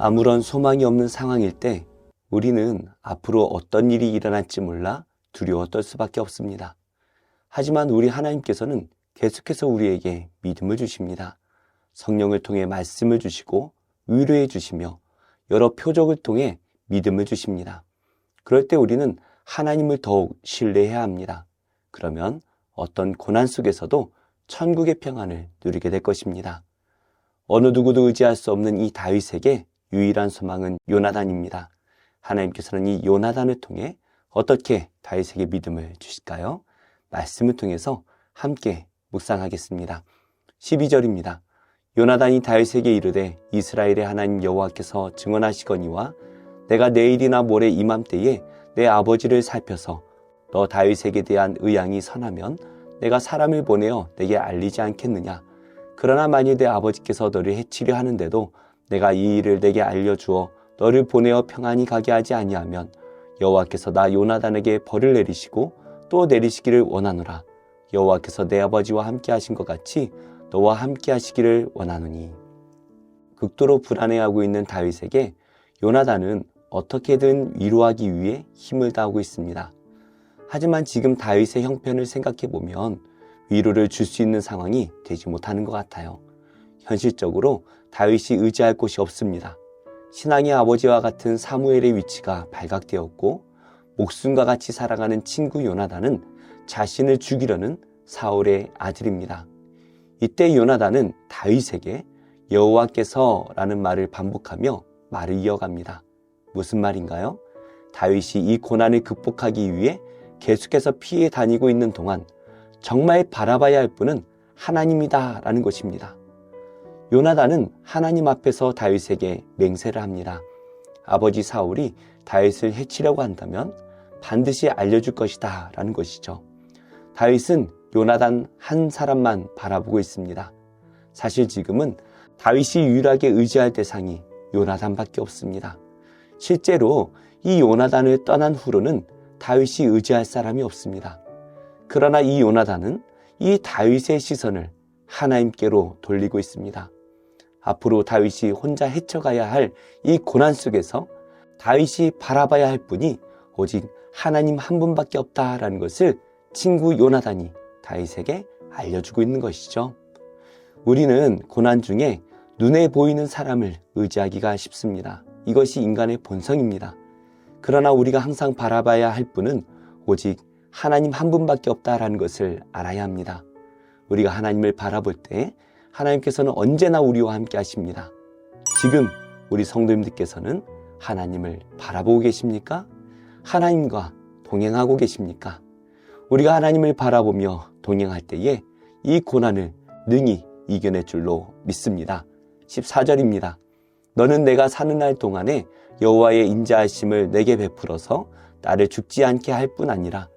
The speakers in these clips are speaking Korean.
아무런 소망이 없는 상황일 때 우리는 앞으로 어떤 일이 일어날지 몰라 두려워 떨 수밖에 없습니다. 하지만 우리 하나님께서는 계속해서 우리에게 믿음을 주십니다. 성령을 통해 말씀을 주시고 위로해 주시며 여러 표적을 통해 믿음을 주십니다. 그럴 때 우리는 하나님을 더욱 신뢰해야 합니다. 그러면 어떤 고난 속에서도 천국의 평안을 누리게 될 것입니다. 어느 누구도 의지할 수 없는 이 다윗에게 유일한 소망은 요나단입니다. 하나님께서는 이 요나단을 통해 어떻게 다윗에게 믿음을 주실까요? 말씀을 통해서 함께 묵상하겠습니다. 12절입니다. 요나단이 다윗에게 이르되 이스라엘의 하나님 여호와께서 증언하시거니와 내가 내일이나 모레 이맘때에 내 아버지를 살펴서 너 다윗에게 대한 의향이 선하면 내가 사람을 보내어 내게 알리지 않겠느냐. 그러나 만일 내 아버지께서 너를 해치려 하는데도 내가 이 일을 내게 알려주어 너를 보내어 평안히 가게 하지 아니하면 여호와께서 나 요나단에게 벌을 내리시고 또 내리시기를 원하노라. 여호와께서 내 아버지와 함께 하신 것 같이 너와 함께 하시기를 원하노니. 극도로 불안해하고 있는 다윗에게 요나단은 어떻게든 위로하기 위해 힘을 다하고 있습니다. 하지만 지금 다윗의 형편을 생각해 보면 위로를 줄 수 있는 상황이 되지 못하는 것 같아요. 현실적으로 다윗이 의지할 곳이 없습니다. 신앙의 아버지와 같은 사무엘의 위치가 발각되었고 목숨과 같이 살아가는 친구 요나단은 자신을 죽이려는 사울의 아들입니다. 이때 요나단은 다윗에게 여호와께서라는 말을 반복하며 말을 이어갑니다. 무슨 말인가요? 다윗이 이 고난을 극복하기 위해 계속해서 피해 다니고 있는 동안 정말 바라봐야 할 분은 하나님이다라는 것입니다. 요나단은 하나님 앞에서 다윗에게 맹세를 합니다. 아버지 사울이 다윗을 해치려고 한다면 반드시 알려줄 것이다 라는 것이죠. 다윗은 요나단 한 사람만 바라보고 있습니다. 사실 지금은 다윗이 유일하게 의지할 대상이 요나단밖에 없습니다. 실제로 이 요나단을 떠난 후로는 다윗이 의지할 사람이 없습니다. 그러나 이 요나단은 이 다윗의 시선을 하나님께로 돌리고 있습니다. 앞으로 다윗이 혼자 헤쳐가야 할 이 고난 속에서 다윗이 바라봐야 할 분이 오직 하나님 한 분밖에 없다라는 것을 친구 요나단이 다윗에게 알려주고 있는 것이죠. 우리는 고난 중에 눈에 보이는 사람을 의지하기가 쉽습니다. 이것이 인간의 본성입니다. 그러나 우리가 항상 바라봐야 할 분은 오직 하나님 한 분밖에 없다라는 것을 알아야 합니다. 우리가 하나님을 바라볼 때 하나님께서는 언제나 우리와 함께 하십니다. 지금 우리 성도님들께서는 하나님을 바라보고 계십니까? 하나님과 동행하고 계십니까? 우리가 하나님을 바라보며 동행할 때에 이 고난을 능히 이겨낼 줄로 믿습니다. 14절입니다. 너는 내가 사는 날 동안에 여호와의 인자하심을 내게 베풀어서 나를 죽지 않게 할 뿐 아니라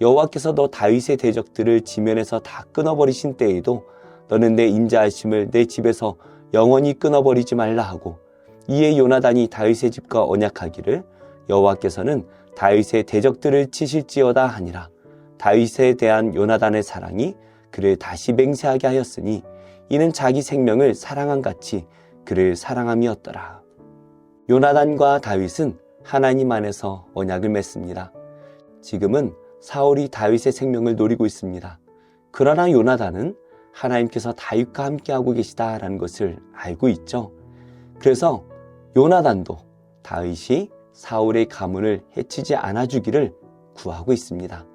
여호와께서 너 다윗의 대적들을 지면에서 다 끊어버리신 때에도 너는 내 인자하심을 내 집에서 영원히 끊어버리지 말라 하고 이에 요나단이 다윗의 집과 언약하기를 여호와께서는 다윗의 대적들을 치실지어다 하니라. 다윗에 대한 요나단의 사랑이 그를 다시 맹세하게 하였으니 이는 자기 생명을 사랑한 같이 그를 사랑함이었더라. 요나단과 다윗은 하나님 안에서 언약을 맺습니다. 지금은 사울이 다윗의 생명을 노리고 있습니다. 그러나 요나단은 하나님께서 다윗과 함께하고 계시다라는 것을 알고 있죠. 그래서 요나단도 다윗이 사울의 가문을 해치지 않아주기를 구하고 있습니다.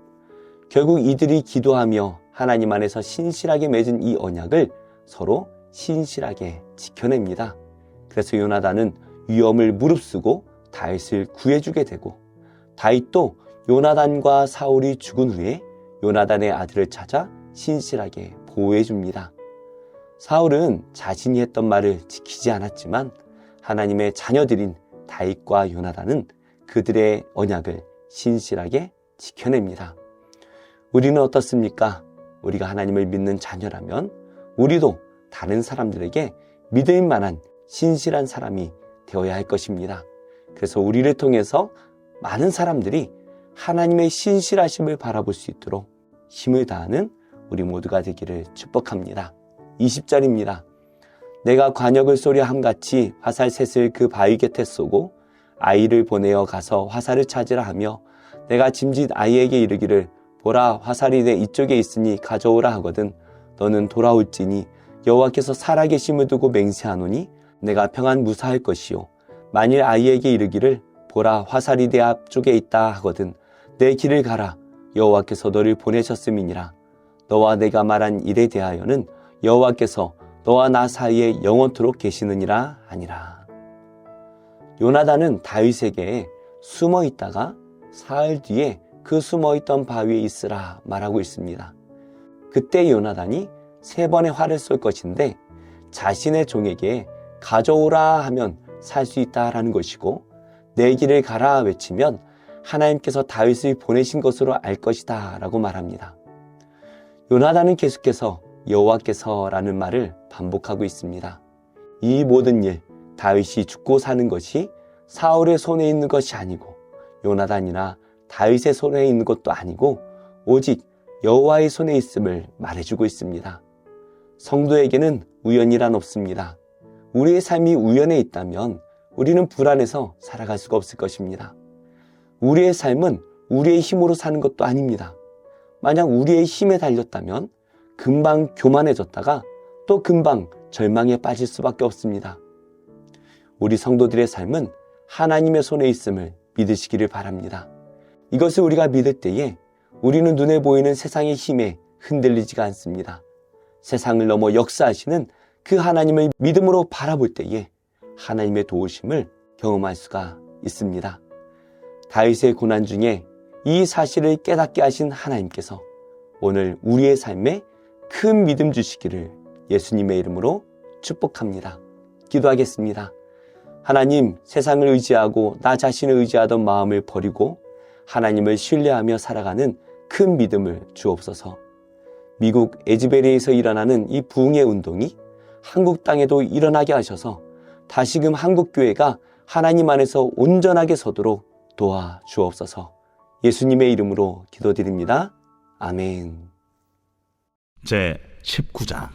결국 이들이 기도하며 하나님 안에서 신실하게 맺은 이 언약을 서로 신실하게 지켜냅니다. 그래서 요나단은 위험을 무릅쓰고 다윗을 구해주게 되고 다윗도 요나단과 사울이 죽은 후에 요나단의 아들을 찾아 신실하게 보호해줍니다. 사울은 자신이 했던 말을 지키지 않았지만 하나님의 자녀들인 다윗과 요나단은 그들의 언약을 신실하게 지켜냅니다. 우리는 어떻습니까? 우리가 하나님을 믿는 자녀라면 우리도 다른 사람들에게 믿을 만한 신실한 사람이 되어야 할 것입니다. 그래서 우리를 통해서 많은 사람들이 하나님의 신실하심을 바라볼 수 있도록 힘을 다하는 우리 모두가 되기를 축복합니다. 20절입니다. 내가 관역을 쏘려 함같이 화살셋을 그 바위 곁에 쏘고 아이를 보내어 가서 화살을 찾으라 하며 내가 짐짓 아이에게 이르기를 보라 화살이 내 이쪽에 있으니 가져오라 하거든 너는 돌아올지니 여호와께서 살아계심을 두고 맹세하노니 내가 평안 무사할 것이요 만일 아이에게 이르기를 보라 화살이 내 앞쪽에 있다 하거든 내 길을 가라 여호와께서 너를 보내셨음이니라 너와 내가 말한 일에 대하여는 여호와께서 너와 나 사이에 영원토록 계시느니라 하니라. 요나단은 다윗에게 숨어 있다가 사흘 뒤에 그 숨어 있던 바위에 있으라 말하고 있습니다. 그때 요나단이 3번의 활을 쏠 것인데 자신의 종에게 가져오라 하면 살 수 있다라는 것이고 내 길을 가라 외치면 하나님께서 다윗을 보내신 것으로 알 것이다 라고 말합니다. 요나단은 계속해서 여호와께서라는 말을 반복하고 있습니다. 이 모든 일, 다윗이 죽고 사는 것이 사울의 손에 있는 것이 아니고 요나단이나 다윗의 손에 있는 것도 아니고 오직 여호와의 손에 있음을 말해주고 있습니다. 성도에게는 우연이란 없습니다. 우리의 삶이 우연에 있다면 우리는 불안해서 살아갈 수가 없을 것입니다. 우리의 삶은 우리의 힘으로 사는 것도 아닙니다. 만약 우리의 힘에 달렸다면 금방 교만해졌다가 또 금방 절망에 빠질 수밖에 없습니다. 우리 성도들의 삶은 하나님의 손에 있음을 믿으시기를 바랍니다. 이것을 우리가 믿을 때에 우리는 눈에 보이는 세상의 힘에 흔들리지가 않습니다. 세상을 넘어 역사하시는 그 하나님을 믿음으로 바라볼 때에 하나님의 도우심을 경험할 수가 있습니다. 다윗의 고난 중에 이 사실을 깨닫게 하신 하나님께서 오늘 우리의 삶에 큰 믿음 주시기를 예수님의 이름으로 축복합니다. 기도하겠습니다. 하나님, 세상을 의지하고 나 자신을 의지하던 마음을 버리고 하나님을 신뢰하며 살아가는 큰 믿음을 주옵소서. 미국 에즈베리에서 일어나는 이 부흥의 운동이 한국 땅에도 일어나게 하셔서 다시금 한국교회가 하나님 안에서 온전하게 서도록 도와주옵소서. 예수님의 이름으로 기도드립니다. 아멘. 제 19장.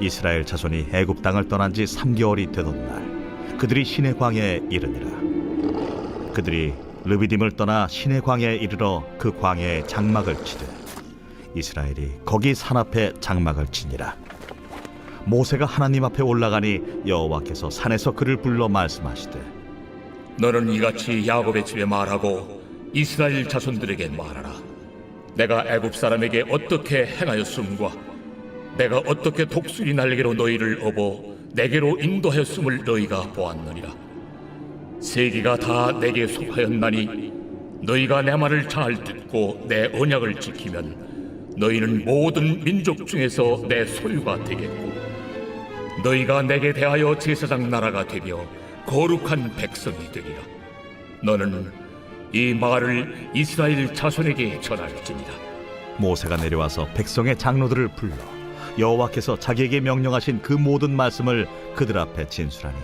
이스라엘 자손이 애굽 땅을 떠난 지 3개월이 되던 날 그들이 시내 광야에 이르니라. 그들이 르비딤을 떠나 시내 광야에 이르러 그 광야에 장막을 치되 이스라엘이 거기 산 앞에 장막을 치니라. 모세가 하나님 앞에 올라가니 여호와께서 산에서 그를 불러 말씀하시되 너는 이같이 야곱의 집에 말하고 이스라엘 자손들에게 말하라. 내가 애굽 사람에게 어떻게 행하였음과 내가 어떻게 독수리 날개로 너희를 업어 내게로 인도하였음을 너희가 보았느니라. 세계가 다 내게 속하였나니 너희가 내 말을 잘 듣고 내 언약을 지키면 너희는 모든 민족 중에서 내 소유가 되겠고 너희가 내게 대하여 제사장 나라가 되며 거룩한 백성이 되리라. 너는 이 말을 이스라엘 자손에게 전할지니라. 모세가 내려와서 백성의 장로들을 불러 여호와께서 자기에게 명령하신 그 모든 말씀을 그들 앞에 진술하니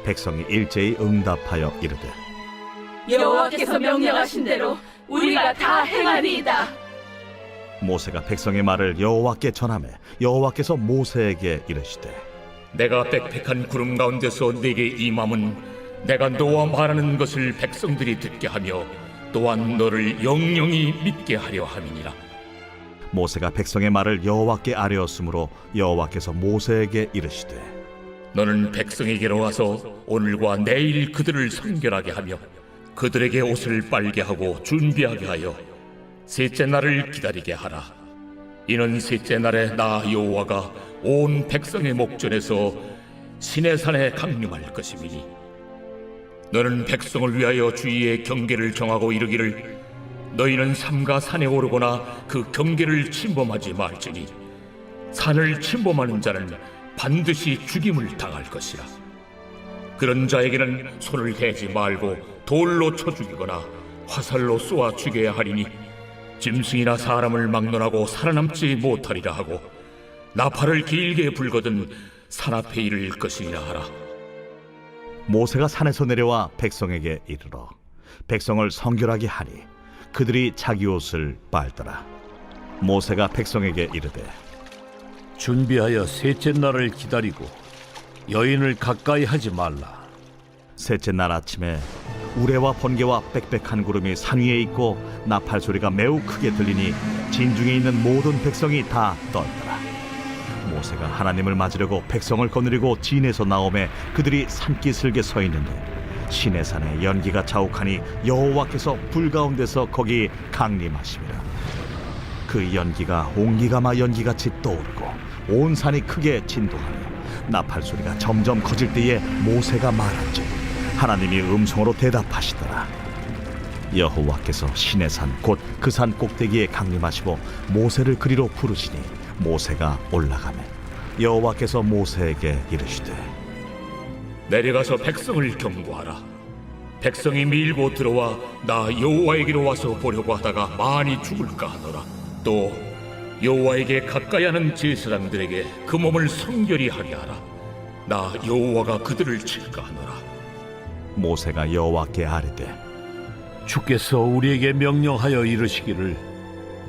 백성이 일제히 응답하여 이르되 여호와께서 명령하신 대로 우리가 다 행하리이다. 모세가 백성의 말을 여호와께 전하매 여호와께서 모세에게 이르시되 내가 빽빽한 구름 가운데서 네게 임함은 내가 너와 말하는 것을 백성들이 듣게 하며 또한 너를 영영히 믿게 하려 함이니라. 모세가 백성의 말을 여호와께 아뢰었으므로 여호와께서 모세에게 이르시되 너는 백성에게로 와서 오늘과 내일 그들을 성결하게 하며 그들에게 옷을 빨게 하고 준비하게 하여 셋째 날을 기다리게 하라. 이는 셋째 날에 나 여호와가 온 백성의 목전에서 시내산에 강림할 것임이니 너는 백성을 위하여 주위의 경계를 정하고 이르기를 너희는 삼가 산에 오르거나 그 경계를 침범하지 말지니 산을 침범하는 자는 반드시 죽임을 당할 것이라. 그런 자에게는 손을 대지 말고 돌로 쳐 죽이거나 화살로 쏘아 죽여야 하리니 짐승이나 사람을 막론하고 살아남지 못하리라 하고 나팔을 길게 불거든 산 앞에 이를 것이니라 하라. 모세가 산에서 내려와 백성에게 이르러 백성을 성결하게 하니 그들이 자기 옷을 빨더라. 모세가 백성에게 이르되 준비하여 셋째 날을 기다리고 여인을 가까이 하지 말라. 셋째 날 아침에 우레와 번개와 빽빽한 구름이 산 위에 있고 나팔 소리가 매우 크게 들리니 진중에 있는 모든 백성이 다 떨더라. 모세가 하나님을 맞으려고 백성을 거느리고 진에서 나오매 그들이 산기슭에 서 있는데 시내산에 연기가 자욱하니 여호와께서 불 가운데서 거기 강림하심이라. 그 연기가 옹기가마 연기같이 떠오르고 온 산이 크게 진동하며 나팔 소리가 점점 커질 때에 모세가 말한즉 하나님이 음성으로 대답하시더라. 여호와께서 시내산 곧 그 산 꼭대기에 강림하시고 모세를 그리로 부르시니 모세가 올라가매 여호와께서 모세에게 이르시되 내려가서 백성을 경고하라. 백성이 밀고 들어와 나 여호와에게로 와서 보려고 하다가 많이 죽을까 하노라. 또 여호와에게 가까이 하는 제사장들에게 그 몸을 성결히 하게 하라. 나 여호와가 그들을 칠까 하노라. 모세가 여호와께 아뢰되 주께서 우리에게 명령하여 이르시기를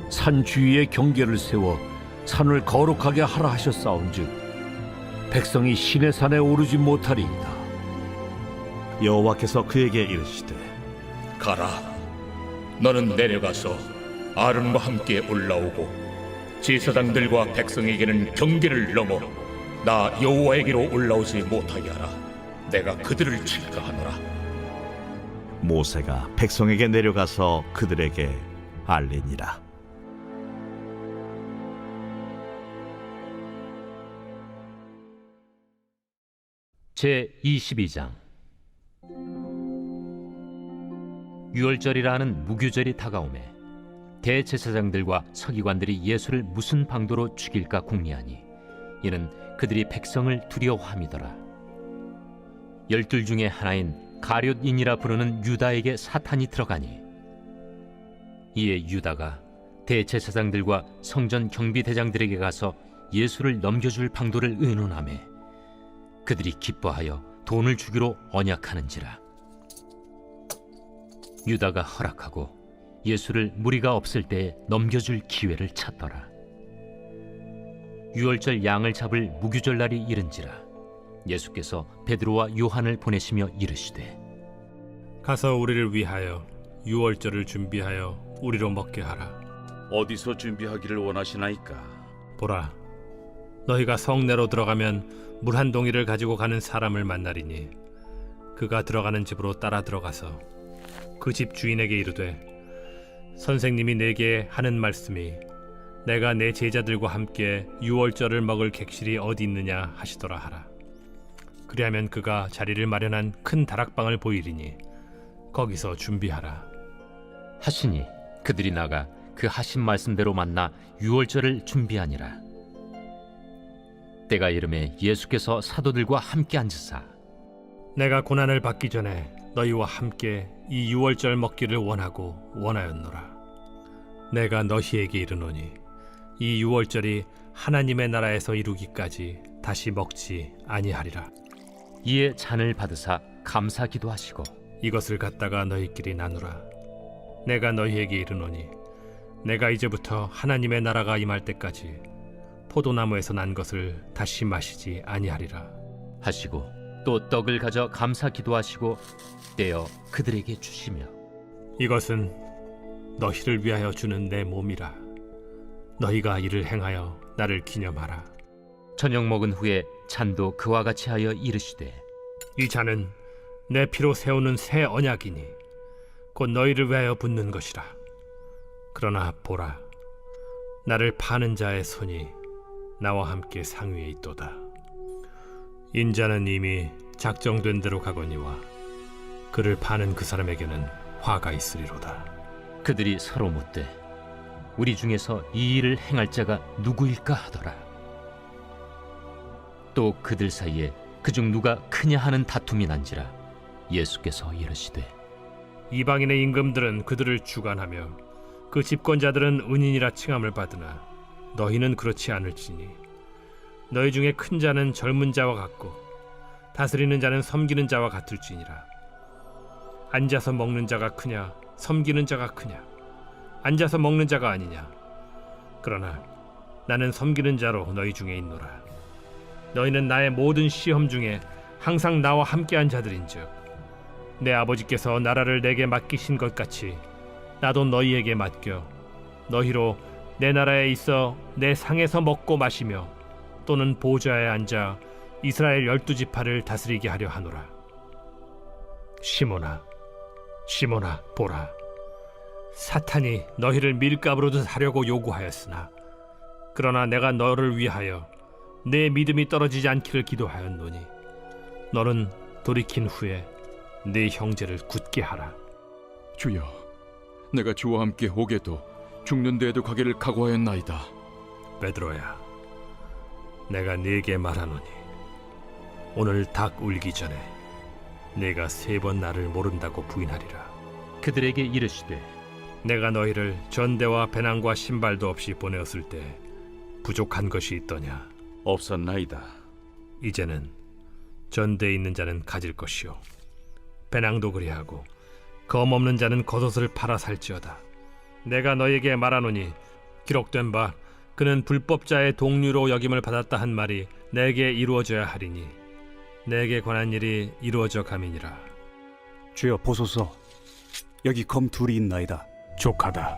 산 주위에 경계를 세워 산을 거룩하게 하라 하셨사온즉 백성이 시내산에 오르지 못하리이다. 여호와께서 그에게 이르시되 가라. 너는 내려가서 아론과 함께 올라오고 제사장들과 백성에게는 경계를 넘어 나 여호와에게로 올라오지 못하게 하라. 내가 그들을 칠까 하노라. 모세가 백성에게 내려가서 그들에게 알리니라. 제 22장. 유월절이라는 무교절이 다가오매 대제사장들과 서기관들이 예수를 무슨 방도로 죽일까 궁리하니 이는 그들이 백성을 두려워함이더라. 12 중에 하나인 가룟인이라 부르는 유다에게 사탄이 들어가니 이에 유다가 대제사장들과 성전 경비대장들에게 가서 예수를 넘겨줄 방도를 의논하매 그들이 기뻐하여 돈을 주기로 언약하는지라. 유다가 허락하고 예수를 무리가 없을 때에 넘겨줄 기회를 찾더라. 유월절 양을 잡을 무교절 날이 이른지라. 예수께서 베드로와 요한을 보내시며 이르시되 가서 우리를 위하여 유월절을 준비하여 우리로 먹게 하라. 어디서 준비하기를 원하시나이까? 보라, 너희가 성내로 들어가면 물 한 동이를 가지고 가는 사람을 만나리니 그가 들어가는 집으로 따라 들어가서 그 집 주인에게 이르되 선생님이 내게 하는 말씀이 내가 내 제자들과 함께 유월절을 먹을 객실이 어디 있느냐 하시더라 하라. 그리하면 그가 자리를 마련한 큰 다락방을 보이리니 거기서 준비하라 하시니 그들이 나가 그 하신 말씀대로 만나 유월절을 준비하니라. 때가 이르매 예수께서 사도들과 함께 앉으사 내가 고난을 받기 전에 너희와 함께 이 유월절 먹기를 원하였노라. 내가 너희에게 이르노니 이 유월절이 하나님의 나라에서 이루기까지 다시 먹지 아니하리라. 이에 잔을 받으사 감사 기도하시고 이것을 갖다가 너희끼리 나누라. 내가 너희에게 이르노니 내가 이제부터 하나님의 나라가 임할 때까지 포도나무에서 난 것을 다시 마시지 아니하리라 하시고 또 떡을 가져 감사 기도하시고 떼어 그들에게 주시며 이것은 너희를 위하여 주는 내 몸이라. 너희가 이를 행하여 나를 기념하라. 저녁 먹은 후에 잔도 그와 같이 하여 이르시되 이 잔은 내 피로 세우는 새 언약이니 곧 너희를 위하여 붓는 것이라. 그러나 보라, 나를 파는 자의 손이 나와 함께 상위에 있도다. 인자는 이미 작정된 대로 가거니와 그를 파는 그 사람에게는 화가 있으리로다. 그들이 서로 묻되 우리 중에서 이 일을 행할 자가 누구일까 하더라. 또 그들 사이에 그중 누가 크냐 하는 다툼이 난지라. 예수께서 이르시되 이방인의 임금들은 그들을 주관하며 그 집권자들은 은인이라 칭함을 받으나 너희는 그렇지 않을지니 너희 중에 큰 자는 젊은 자와 같고 다스리는 자는 섬기는 자와 같을지니라. 앉아서 먹는 자가 크냐 섬기는 자가 크냐? 앉아서 먹는 자가 아니냐? 그러나 나는 섬기는 자로 너희 중에 있노라. 너희는 나의 모든 시험 중에 항상 나와 함께한 자들인즉 내 아버지께서 나라를 내게 맡기신 것 같이 나도 너희에게 맡겨 너희로 내 나라에 있어 내 상에서 먹고 마시며 또는 보좌에 앉아 이스라엘 12지파를 다스리게 하려 하노라. 시몬아, 시몬아, 보라. 사탄이 너희를 밀가루로 하려고 요구하였으나 그러나 내가 너를 위하여 내 믿음이 떨어지지 않기를 기도하였노니 너는 돌이킨 후에 네 형제를 굳게 하라. 주여, 내가 주와 함께 오게도 죽는 데에도 가기를 각오하였나이다. 베드로야, 내가 네게 말하노니 오늘 닭 울기 전에 네가 3번 나를 모른다고 부인하리라. 그들에게 이르시되 내가 너희를 전대와 배낭과 신발도 없이 보내었을 때 부족한 것이 있더냐? 없었나이다. 이제는 전대에 있는 자는 가질 것이요 배낭도 그리하고 검 없는 자는 겉옷을 팔아 살지어다. 내가 너에게 말하노니 기록된 바 그는 불법자의 동류로 여김을 받았다 한 말이 내게 이루어져야 하리니 내게 관한 일이 이루어져 가미니라. 주여 보소서, 여기 검 둘이 있나이다. 족하다.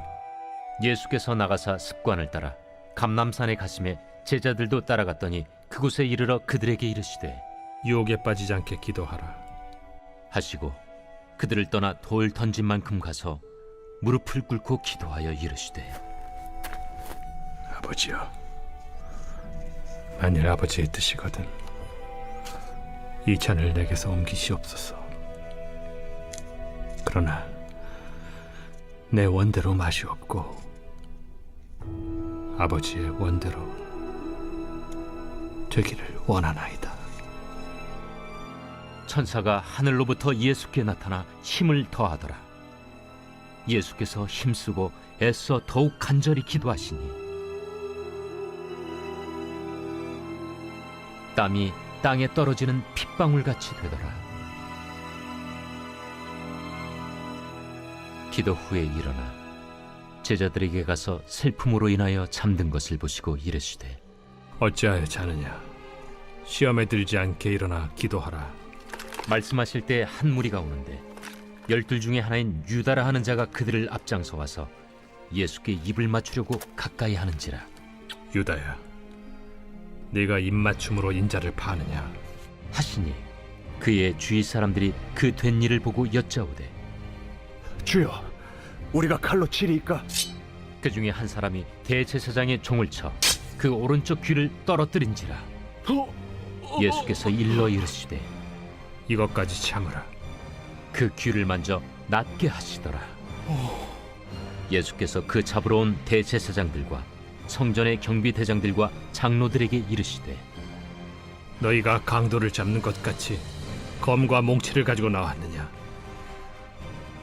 예수께서 나가사 습관을 따라 감람산에 가심에 제자들도 따라갔더니 그곳에 이르러 그들에게 이르시되 유혹에 빠지지 않게 기도하라 하시고 그들을 떠나 돌 던진 만큼 가서 무릎을 꿇고 기도하여 이르시되 아버지여, 만일 아버지의 뜻이거든 이 잔을 내게서 옮기시옵소서. 그러나 내 원대로 마시옵고 아버지의 원대로 되기를 원하나이다. 천사가 하늘로부터 예수께 나타나 힘을 더하더라. 예수께서 힘쓰고 애써 더욱 간절히 기도하시니 땀이 땅에 떨어지는 핏방울같이 되더라. 기도 후에 일어나 제자들에게 가서 슬픔으로 인하여 잠든 것을 보시고 이르시되 어찌하여 자느냐? 시험에 들지 않게 일어나 기도하라. 말씀하실 때 한 무리가 오는데 12 중에 하나인 유다라 하는 자가 그들을 앞장서 와서 예수께 입을 맞추려고 가까이 하는지라. 유다야, 네가 입맞춤으로 인자를 파느냐? 하시니 그의 주위 사람들이 그 된 일을 보고 여짜오되 주여, 우리가 칼로 치리이까? 그 중에 한 사람이 대제사장의 종을 쳐 그 오른쪽 귀를 떨어뜨린지라. 예수께서 일러 이르시되 이것까지 참으라. 그 귀를 만져 낫게 하시더라. 예수께서 그 잡으러 온 대제사장들과 성전의 경비대장들과 장로들에게 이르시되 너희가 강도를 잡는 것 같이 검과 몽치를 가지고 나왔느냐?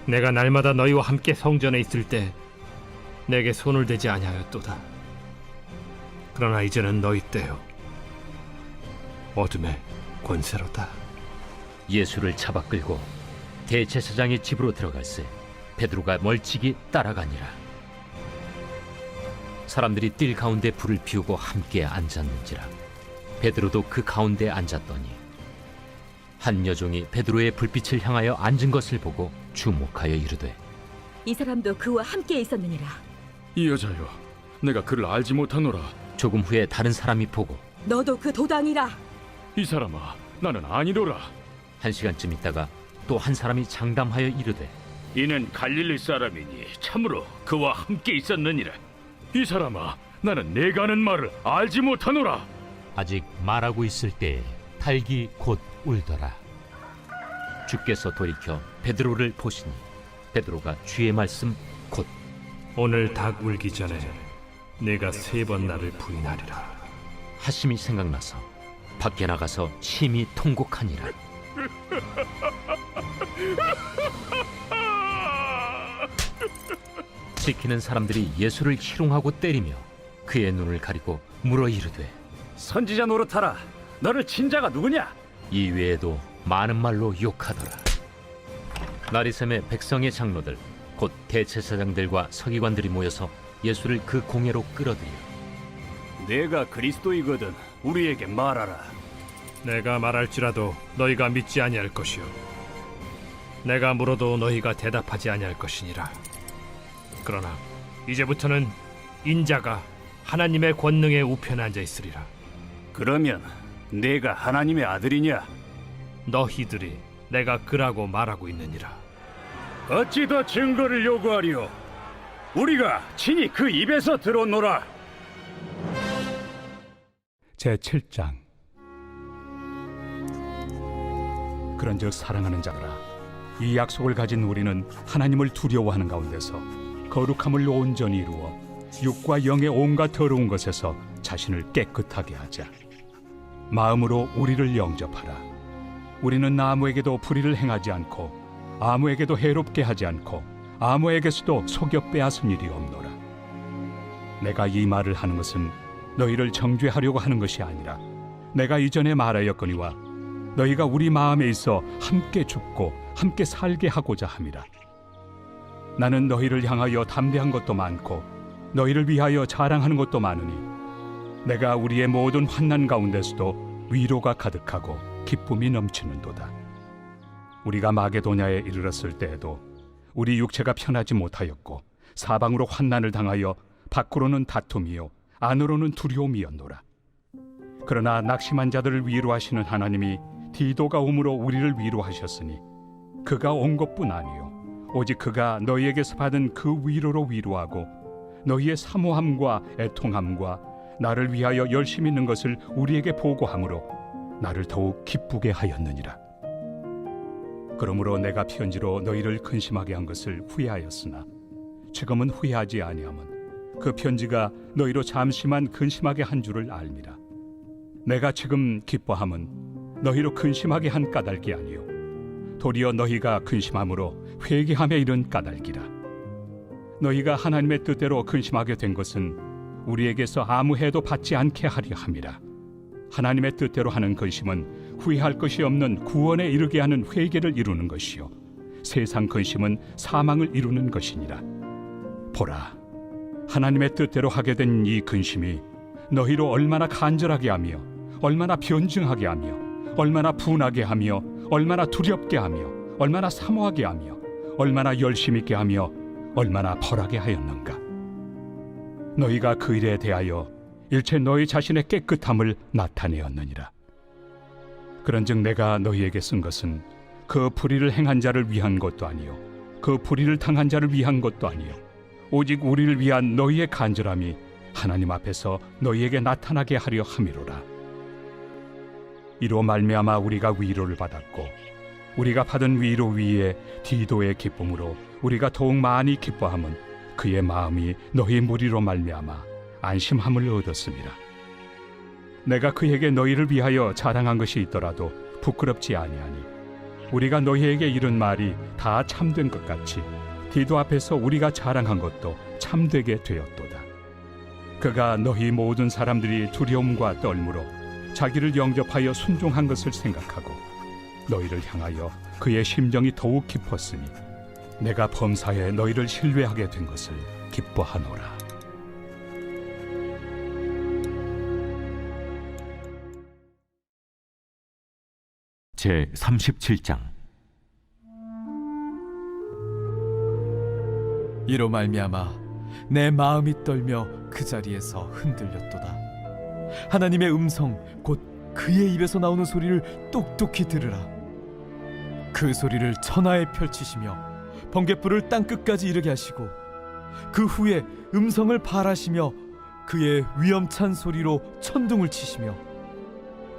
내가 날마다 너희와 함께 성전에 있을 때 내게 손을 대지 아니하였도다. 그러나 이제는 너희 때요 어둠의 권세로다. 예수를 잡아 끌고 대제사장의 집으로 들어갈새 베드로가 멀찍이 따라가니라. 사람들이 뜰 가운데 불을 피우고 함께 앉았는지라. 베드로도 그 가운데 앉았더니 한 여종이 베드로의 불빛을 향하여 앉은 것을 보고 주목하여 이르되 이 사람도 그와 함께 있었느니라. 이 여자여, 내가 그를 알지 못하노라. 조금 후에 다른 사람이 보고 너도 그 도당이라. 이 사람아, 나는 아니로라. 1시간쯤 있다가 또 한 사람이 장담하여 이르되 이는 갈릴리 사람이니 참으로 그와 함께 있었느니라. 이 사람아, 나는 내가 하는 말을 알지 못하노라. 아직 말하고 있을 때에 닭이 곧 울더라. 주께서 돌이켜 베드로를 보시니 베드로가 주의 말씀 곧 오늘 닭 울기 전에 내가 3번 나를 부인하리라 하심이 생각나서 밖에 나가서 심히 통곡하니라. 지키는 사람들이 예수를 희롱하고 때리며 그의 눈을 가리고 물어 이르되 선지자 노릇하라. 너를 친 자가 누구냐? 이 외에도 많은 말로 욕하더라. 나리샘의 백성의 장로들 곧 대제사장들과 서기관들이 모여서 예수를 그 공회로 끌어들여 내가 그리스도이거든 우리에게 말하라. 내가 말할지라도 너희가 믿지 아니할 것이요 내가 물어도 너희가 대답하지 아니할 것이니라. 그러나 이제부터는 인자가 하나님의 권능의 우편에 앉아 있으리라. 그러면 내가 하나님의 아들이냐? 너희들이 내가 그라고 말하고 있느니라. 어찌 더 증거를 요구하리요? 우리가 친히 그 입에서 들었노라. 제7장. 그런즉 사랑하는 자들아, 이 약속을 가진 우리는 하나님을 두려워하는 가운데서 거룩함을 온전히 이루어 육과 영의 온갖 더러운 것에서 자신을 깨끗하게 하자. 마음으로 우리를 영접하라. 우리는 아무에게도 불의를 행하지 않고 아무에게도 해롭게 하지 않고 아무에게서도 속여 빼앗은 일이 없노라. 내가 이 말을 하는 것은 너희를 정죄하려고 하는 것이 아니라 내가 이전에 말하였거니와 너희가 우리 마음에 있어 함께 죽고 함께 살게 하고자 함이라. 나는 너희를 향하여 담대한 것도 많고 너희를 위하여 자랑하는 것도 많으니 내가 우리의 모든 환난 가운데서도 위로가 가득하고 기쁨이 넘치는도다. 우리가 마게도냐에 이르렀을 때에도 우리 육체가 편하지 못하였고 사방으로 환난을 당하여 밖으로는 다툼이요 안으로는 두려움이었노라. 그러나 낙심한 자들을 위로하시는 하나님이 디도가 옴으로 우리를 위로하셨으니 그가 온 것뿐 아니요 오직 그가 너희에게서 받은 그 위로로 위로하고 너희의 사모함과 애통함과 나를 위하여 열심히 있는 것을 우리에게 보고함으로 나를 더욱 기쁘게 하였느니라. 그러므로 내가 편지로 너희를 근심하게 한 것을 후회하였으나 지금은 후회하지 아니함은 그 편지가 너희로 잠시만 근심하게 한 줄을 알미라. 내가 지금 기뻐함은 너희로 근심하게 한 까닭이 아니요 도리어 너희가 근심함으로 회개함에 이른 까닭이라. 너희가 하나님의 뜻대로 근심하게 된 것은 우리에게서 아무 해도 받지 않게 하려 함이라. 하나님의 뜻대로 하는 근심은 후회할 것이 없는 구원에 이르게 하는 회개를 이루는 것이요 세상 근심은 사망을 이루는 것이니라. 보라, 하나님의 뜻대로 하게 된 이 근심이 너희로 얼마나 간절하게 하며 얼마나 변증하게 하며 얼마나 분하게 하며 얼마나 두렵게 하며 얼마나 사모하게 하며 얼마나 열심 있게 하며 얼마나 벌하게 하였는가. 너희가 그 일에 대하여 일체 너희 자신의 깨끗함을 나타내었느니라. 그런즉 내가 너희에게 쓴 것은 그 불의를 행한 자를 위한 것도 아니요 그 불의를 당한 자를 위한 것도 아니요 오직 우리를 위한 너희의 간절함이 하나님 앞에서 너희에게 나타나게 하려 함이로라. 이로 말미암아 우리가 위로를 받았고 우리가 받은 위로 위에 디도의 기쁨으로 우리가 더욱 많이 기뻐함은 그의 마음이 너희 무리로 말미암아 안심함을 얻었습니다. 내가 그에게 너희를 위하여 자랑한 것이 있더라도 부끄럽지 아니하니 우리가 너희에게 이른 말이 다 참된 것 같이 디도 앞에서 우리가 자랑한 것도 참되게 되었도다. 그가 너희 모든 사람들이 두려움과 떨므로 자기를 영접하여 순종한 것을 생각하고 너희를 향하여 그의 심정이 더욱 깊었으니 내가 범사에 너희를 신뢰하게 된 것을 기뻐하노라. 제37장. 이로 말미암아 내 마음이 떨며 그 자리에서 흔들렸도다. 하나님의 음성 곧 그의 입에서 나오는 소리를 똑똑히 들으라. 그 소리를 천하에 펼치시며 번갯불을 땅끝까지 이르게 하시고 그 후에 음성을 발하시며 그의 위엄찬 소리로 천둥을 치시며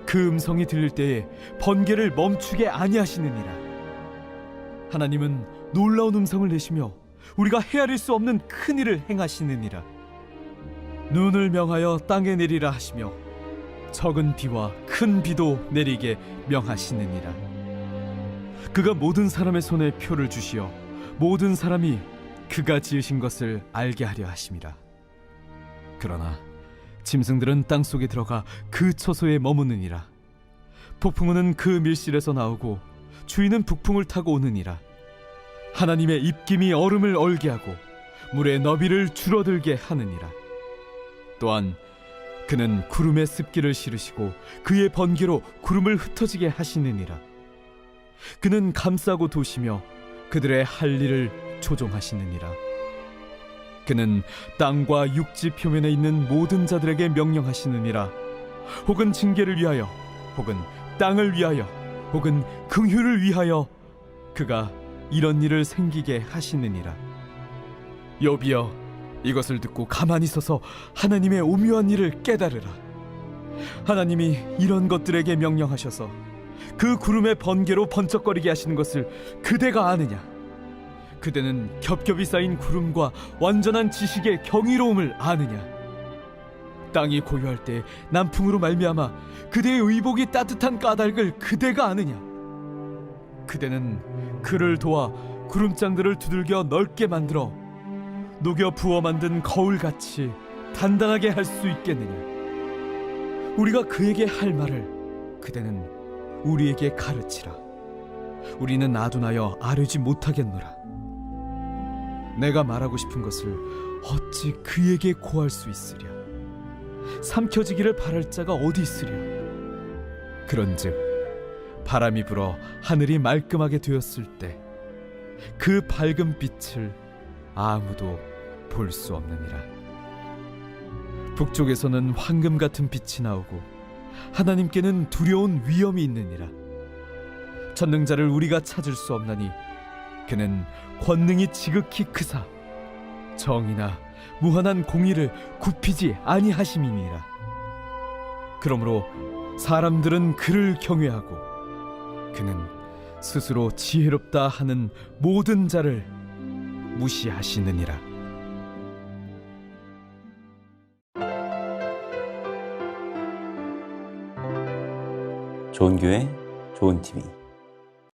그 음성이 들릴 때에 번개를 멈추게 아니하시느니라. 하나님은 놀라운 음성을 내시며 우리가 헤아릴 수 없는 큰 일을 행하시느니라. 눈을 명하여 땅에 내리라 하시며 적은 비와 큰 비도 내리게 명하시느니라. 그가 모든 사람의 손에 표를 주시어 모든 사람이 그가 지으신 것을 알게 하려 하심이라. 그러나 짐승들은 땅속에 들어가 그 처소에 머무느니라. 폭풍우는 그 밀실에서 나오고 주인은 북풍을 타고 오느니라. 하나님의 입김이 얼음을 얼게 하고 물의 너비를 줄어들게 하느니라. 또한 그는 구름에 습기를 실으시고 그의 번개로 구름을 흩어지게 하시느니라. 그는 감싸고 도시며 그들의 할 일을 조종하시느니라. 그는 땅과 육지 표면에 있는 모든 자들에게 명령하시느니라. 혹은 징계를 위하여, 혹은 땅을 위하여, 혹은 긍휼을 위하여 그가 이런 일을 생기게 하시느니라. 욥이여, 이것을 듣고 가만히 서서 하나님의 오묘한 일을 깨달으라. 하나님이 이런 것들에게 명령하셔서 그 구름의 번개로 번쩍거리게 하시는 것을 그대가 아느냐? 그대는 겹겹이 쌓인 구름과 완전한 지식의 경이로움을 아느냐? 땅이 고요할 때 남풍으로 말미암아 그대의 의복이 따뜻한 까닭을 그대가 아느냐? 그대는 그를 도와 구름장들을 두들겨 넓게 만들어 녹여 부어 만든 거울같이 단단하게 할 수 있겠느냐? 우리가 그에게 할 말을 그대는 우리에게 가르치라. 우리는 아둔하여 아뢰지 못하겠노라. 내가 말하고 싶은 것을 어찌 그에게 고할 수 있으랴? 삼켜지기를 바랄 자가 어디 있으랴? 그런즉 바람이 불어 하늘이 말끔하게 되었을 때 그 밝은 빛을 아무도 볼 수 없느니라. 북쪽에서는 황금 같은 빛이 나오고 하나님께는 두려운 위엄이 있느니라. 전능자를 우리가 찾을 수 없나니 그는 권능이 지극히 크사 정의나 무한한 공의를 굽히지 아니하심이니라. 그러므로 사람들은 그를 경외하고 그는 스스로 지혜롭다 하는 모든 자를 무시하시느니라. 좋은 교회, 좋은 TV.